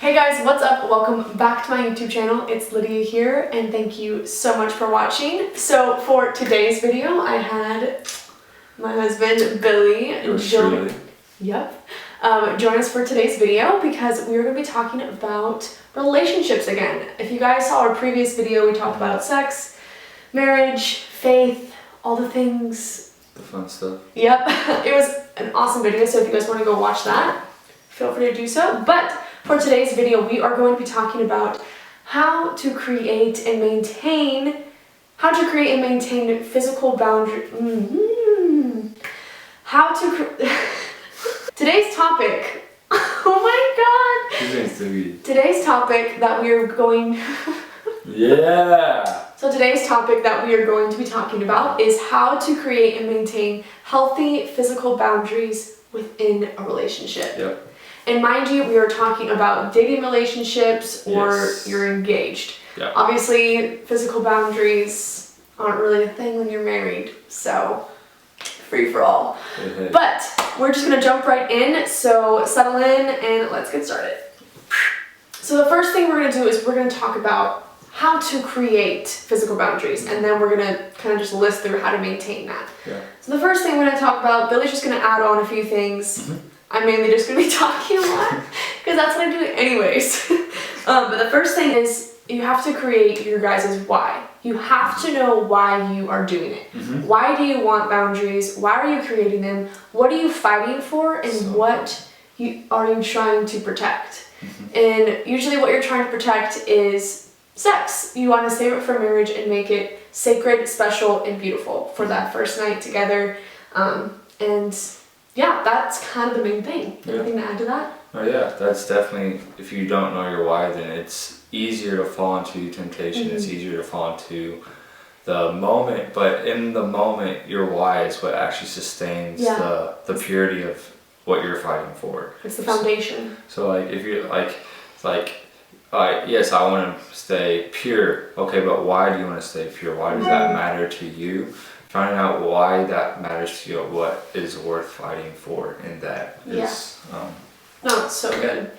Hey guys, what's up? Welcome back to my YouTube channel. It's Lydia here, and thank you so much for watching. So for today's video, I had my husband Billy join us for today's video because we're going to be talking about relationships again. If you guys saw our previous video, we talked about sex, marriage, faith, all the things. The fun stuff. Yep. It was an awesome video, so if you guys want to go watch that, feel free to do so. But for today's video, we are going to be talking about how to create and maintain physical boundaries. Today's topic. Oh my God. Today's topic that we are going. Yeah. So today's topic that we are going to be talking about is how to create and maintain healthy physical boundaries within a relationship. Yep. And mind you, we are talking about dating relationships or Yes. you're engaged. Yeah. Obviously, physical boundaries aren't really a thing when you're married, so free for all. Hey. But we're just gonna jump right in, so settle in and let's get started. So the first thing we're gonna do is we're gonna talk about how to create physical boundaries, and then we're gonna kind of just list through how to maintain that. Yeah. So the first thing we're gonna talk about, Billy's just gonna add on a few things. I'm mainly just going to be talking a lot because that's what I do anyways. But the first thing is you have to create your guys' why. You have to know why you are doing it. Why do you want boundaries? Why are you creating them? What are you fighting for? And what are you trying to protect? And usually what you're trying to protect is sex. You want to save it for marriage and make it sacred, special, and beautiful for that first night together. And yeah, that's kind of the main thing. Anything to add to that? Oh yeah, that's definitely, if you don't know your why, then it's easier to fall into temptation. It's easier to fall into the moment, but in the moment, your why is what actually sustains the purity of what you're fighting for. It's the foundation. So like, if you're yes, I want to stay pure. Okay, but why do you want to stay pure? Why does that matter to you? Finding out why that matters to you, what is worth fighting for in that is... No, it's so good.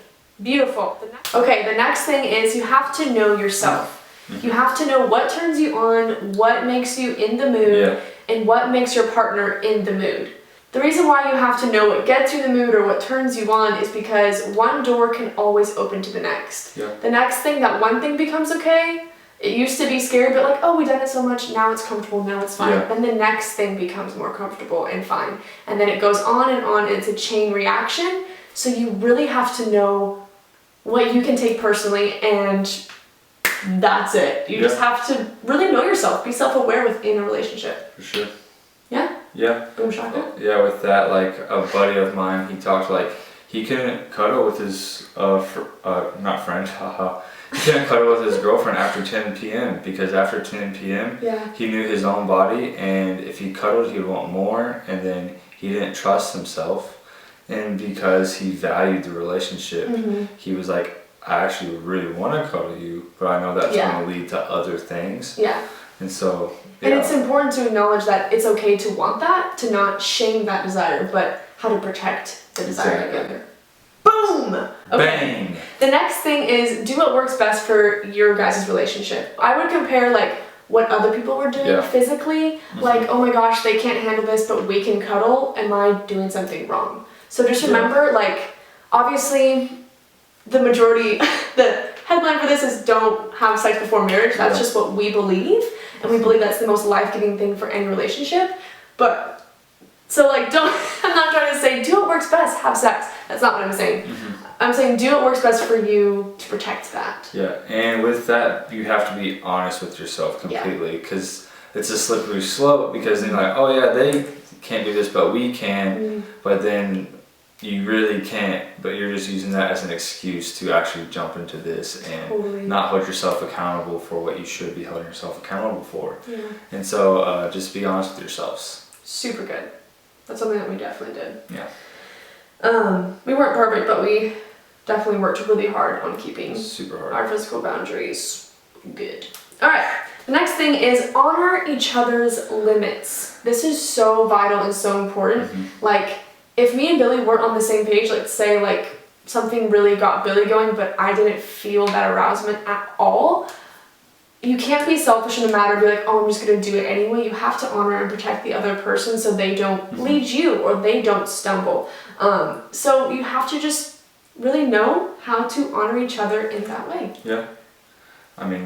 Beautiful. Okay, the next thing is you have to know yourself. You have to know what turns you on, what makes you in the mood, and what makes your partner in the mood. The reason why you have to know what gets you in the mood or what turns you on is because one door can always open to the next. The next thing, that one thing becomes okay. It used to be scary, but like, oh, we've done it so much, now it's comfortable, now it's fine. Then the next thing becomes more comfortable and fine. And then it goes on, and it's a chain reaction. So you really have to know what you can take personally, and that's it. You just have to really know yourself, be self-aware within a relationship. For sure. Yeah? Yeah. Boom shaka? Yeah, with that, like, a buddy of mine, he talked like, he couldn't cuddle with his, not friend, haha. He couldn't cuddle with his girlfriend after 10 p.m. because after 10 p.m. he knew his own body, and if he cuddled he would want more, and then he didn't trust himself, and because he valued the relationship, he was like, I actually really want to cuddle you, but I know that's going to lead to other things. And so and it's important to acknowledge that it's okay to want that, to not shame that desire, but how to protect the desire together. Boom! Okay. Bang! The next thing is do what works best for your guys' relationship. I would compare like what other people were doing physically. Like, oh my gosh, they can't handle this, but we can cuddle. Am I doing something wrong? So just remember, like, obviously, the majority, the headline for this is don't have sex before marriage. That's just what we believe. And we believe that's the most life-giving thing for any relationship. But so like, I'm not trying to say do what works best, have sex. That's not what I'm saying. I'm saying do what works best for you to protect that. Yeah, and with that, you have to be honest with yourself completely, because it's a slippery slope, because then like, oh yeah, they can't do this, but we can, but then you really can't, but you're just using that as an excuse to actually jump into this and not hold yourself accountable for what you should be holding yourself accountable for. And so just be honest with yourselves. Super good. That's something that we definitely did. Yeah. We weren't perfect, but we definitely worked really hard on keeping our physical boundaries good. All right. The next thing is honor each other's limits. This is so vital and so important. Like, if me and Billy weren't on the same page, like say like something really got Billy going, but I didn't feel that arousement at all. You can't be selfish in the matter, be like, oh, I'm just going to do it anyway. You have to honor and protect the other person so they don't lead you or they don't stumble. So you have to just really know how to honor each other in that way. Yeah. I mean,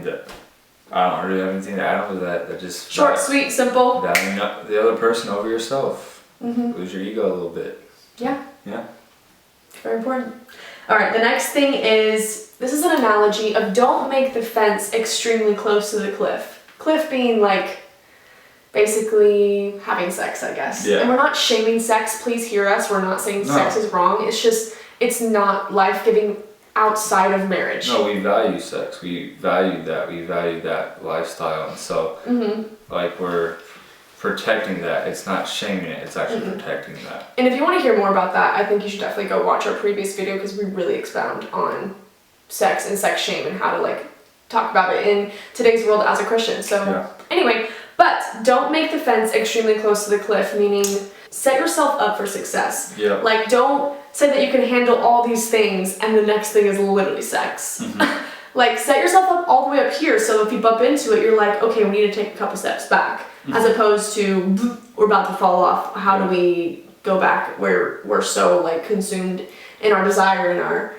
I don't really have anything to add on to that. That just short, sweet, simple. Valuing the other person over yourself. Lose your ego a little bit. Yeah. Yeah. Very important. All right, the next thing is, this is an analogy of don't make the fence extremely close to the cliff. Cliff being like basically having sex, I guess. Yeah. And we're not shaming sex, please hear us. We're not saying sex is wrong. It's just, it's not life-giving outside of marriage. No, we value sex. We value that. We value that lifestyle. And so, like, we're protecting that. It's not shaming it. It's actually protecting that. And if you want to hear more about that, I think you should definitely go watch our previous video because we really expound on sex and sex shame and how to, like, talk about it in today's world as a Christian. So, anyway, but don't make the fence extremely close to the cliff, meaning set yourself up for success. Yeah. Like, don't say that you can handle all these things and the next thing is literally sex. Like, set yourself up all the way up here so if you bump into it, you're like, okay, we need to take a couple steps back. As opposed to, we're about to fall off. How do we go back where we're so, like, consumed in our desire and our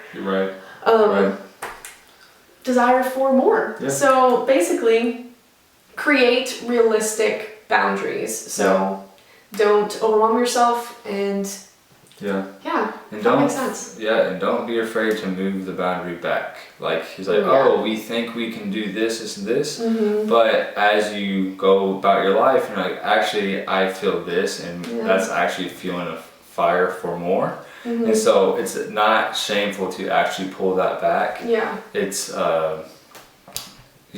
desire for more. Yeah. So basically, create realistic boundaries. So don't overwhelm yourself and and that makes sense. Yeah, and don't be afraid to move the boundary back. Like, he's like, oh, we think we can do this and this, but as you go about your life, you're like, actually, I feel this, and that's actually feeling a fire for more. And so it's not shameful to actually pull that back. Yeah. It's, you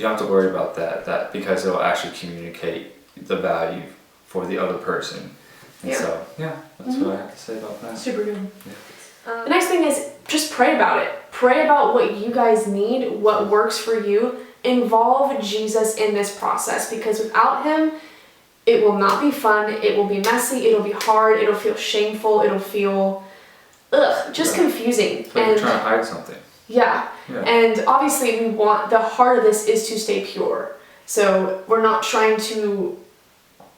don't have to worry about that because it'll actually communicate the value for the other person. And so, that's what I have to say about that. Super good. Yeah. The next thing is just pray about it. Pray about what you guys need, what works for you. Involve Jesus in this process because without him, it will not be fun. It will be messy. It'll be hard. It'll feel shameful. It'll feel, just confusing. It's like you're trying to hide something. Yeah. And obviously we want, the heart of this is to stay pure. So we're not trying to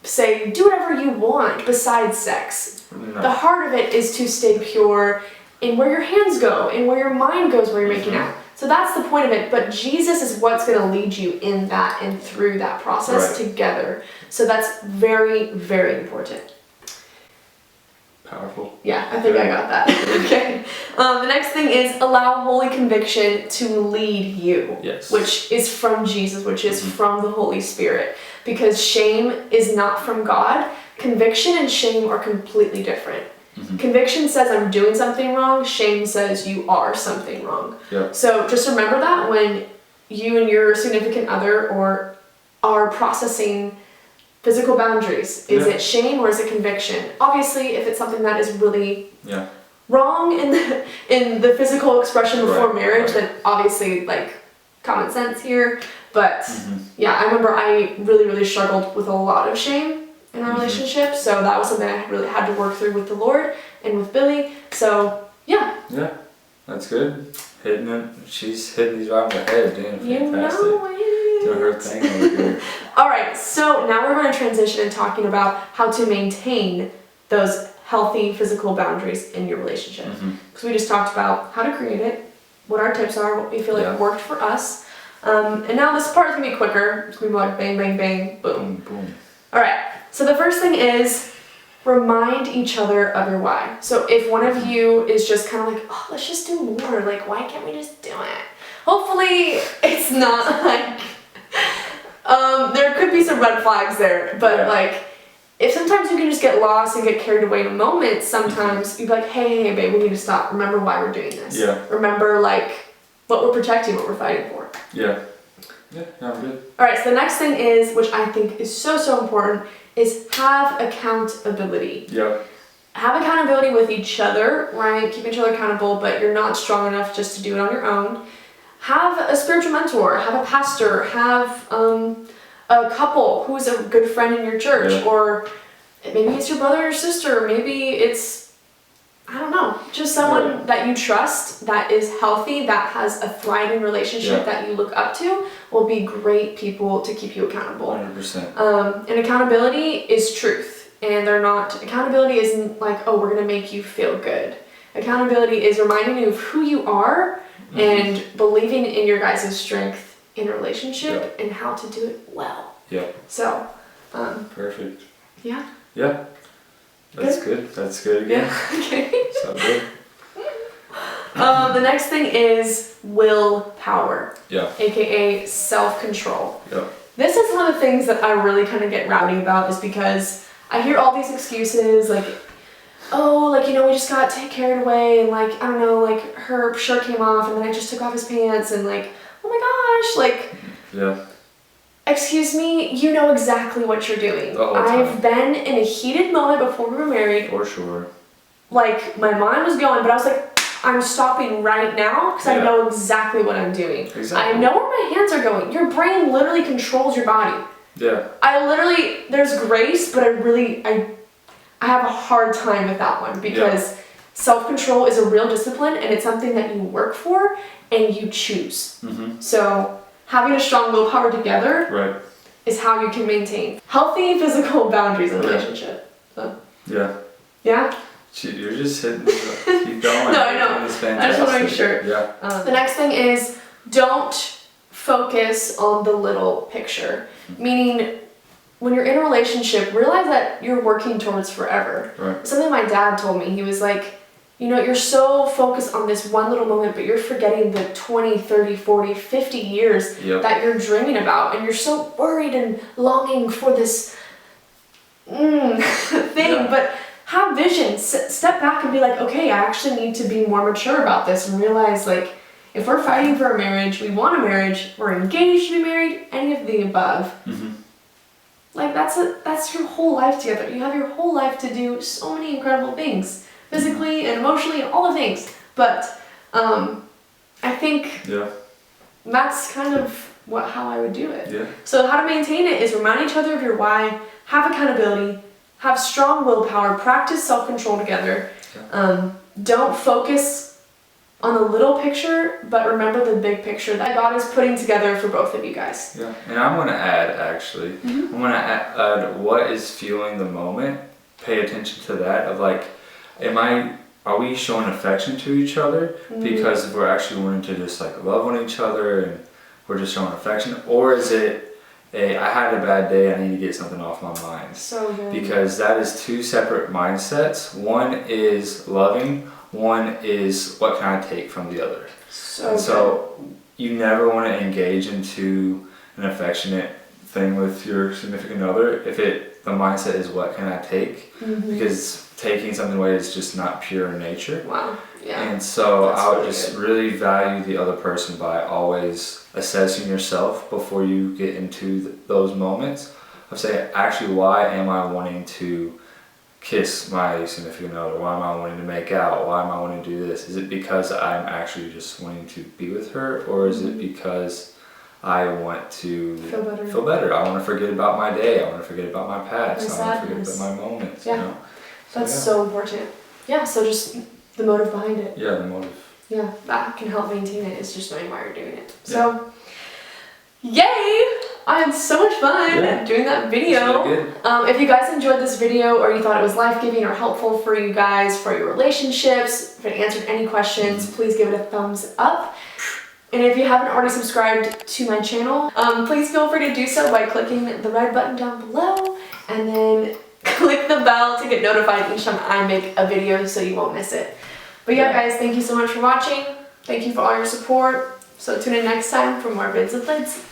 say, do whatever you want besides sex. No. The heart of it is to stay pure in where your hands go, and where your mind goes where you're making out. So that's the point of it. But Jesus is what's going to lead you in that and through that process together. So that's very, very important. Powerful. Yeah, I think I got that. Okay. The next thing is allow holy conviction to lead you. Yes. Which is from Jesus, which is from the Holy Spirit. Because shame is not from God. Conviction and shame are completely different. Conviction says I'm doing something wrong. Shame says you are something wrong. Yep. So just remember that when you and your significant other or are processing physical boundaries. Is it shame or is it conviction? Obviously, if it's something that is really wrong in the physical expression before marriage, then obviously, like, common sense here. But I remember I really, really struggled with a lot of shame in our relationship. So that was something I really had to work through with the Lord and with Billy. So yeah, that's good. Hitting it. She's hitting these right on the head, doing fantastic. Doing her thing over here. All right, so now we're going to transition and talking about how to maintain those healthy physical boundaries in your relationship. Because we just talked about how to create it, what our tips are, what we feel like worked for us. And now this part is going to be quicker. It's going to be like bang, bang, bang, boom. Boom. All right, so the first thing is remind each other of your why. So if one of you is just kind of like, oh, let's just do more. Like, why can't we just do it? Hopefully it's not like, there could be some red flags there, but like, if sometimes you can just get lost and get carried away in a moment, sometimes you'd be like, hey, babe, we need to stop. Remember why we're doing this. Remember, like, what we're protecting, what we're fighting for. I'm good. All right, so the next thing is, which I think is so, so important, is have accountability. Have accountability with each other, right? Keep each other accountable, but you're not strong enough just to do it on your own. Have a spiritual mentor, have a pastor, have a couple who's a good friend in your church, or maybe it's your brother or sister, maybe it's, I don't know, just someone that you trust, that is healthy, that has a thriving relationship that you look up to, will be great people to keep you accountable. 100%. And accountability is truth. And accountability isn't like, oh, we're going to make you feel good. Accountability is reminding you of who you are and believing in your guys' strength in a relationship and how to do it well. Yeah. So, perfect. Yeah. Yeah. That's good. That's good again. Yeah. Okay. So good. The next thing is willpower. Yeah. AKA self-control. Yeah. This is one of the things that I really kind of get rowdy about, is because I hear all these excuses like, oh, like, you know, we just got carried away, and like, I don't know, like her shirt came off and then I just took off his pants, and like, oh my gosh, like, yeah. Excuse me, you know exactly what you're doing. The whole time. I've been in a heated moment before we were married. For sure. Like, my mind was going, but I was like, I'm stopping right now because I know exactly what I'm doing. Exactly. I know where my hands are going. Your brain literally controls your body. Yeah. There's grace, but I have a hard time with that one, because self-control is a real discipline, and it's something that you work for and you choose. So having a strong willpower together is how you can maintain healthy physical boundaries in a relationship. So. Yeah. Yeah? You're just hitting, keep going. No, I know. It's I just want to make sure. Yeah. The next thing is, don't focus on the little picture. Meaning, when you're in a relationship, realize that you're working towards forever. Right. Something my dad told me, he was like, you know, you're so focused on this one little moment, but you're forgetting the 20, 30, 40, 50 years that you're dreaming about. And you're so worried and longing for this thing. But have vision. Step back and be like, okay, I actually need to be more mature about this, and realize, like, if we're fighting for a marriage, we want a marriage, we're engaged to be married, any of the above. Like, that's your whole life together. You have your whole life to do so many incredible things. Physically and emotionally and all the things. But I think that's kind of how I would do it. Yeah. So how to maintain it is remind each other of your why, have accountability, have strong willpower, practice self-control together. Don't focus on the little picture, but remember the big picture that God is putting together for both of you guys. Yeah, and I'm going to add, actually, I'm going to add what is fueling the moment. Pay attention to that, of like, are we showing affection to each other because we're actually wanting to just like love on each other and we're just showing affection? Or is it I had a bad day, I need to get something off my mind? So good. Because that is two separate mindsets. One is loving, one is what can I take from the other. So you never want to engage into an affectionate thing with your significant other if the mindset is what can I take, because taking something away is just not pure in nature. Wow. Yeah. And so That's I would really just good. really value the other person by always assessing yourself before you get into those moments of saying, actually, why am I wanting to kiss my significant other? Why am I wanting to make out? Why am I wanting to do this? Is it because I'm actually just wanting to be with her, or is it because I want to feel better? I want to forget about my day. I want to forget about my past. I want to forget about my moments. Yeah. You know? That's so important. Yeah, so just the motive behind it. Yeah, the motive. Yeah, that can help maintain it, is just knowing why you're doing it. So, yay! I had so much fun doing that video. Really good. If you guys enjoyed this video, or you thought it was life-giving or helpful for you guys, for your relationships, if it answered any questions, please give it a thumbs up. And if you haven't already subscribed to my channel, please feel free to do so by clicking the red button down below, and then click the bell to get notified each time I make a video so you won't miss it. But yeah, guys, thank you so much for watching. Thank you for all your support. So tune in next time for more Vids with Lids.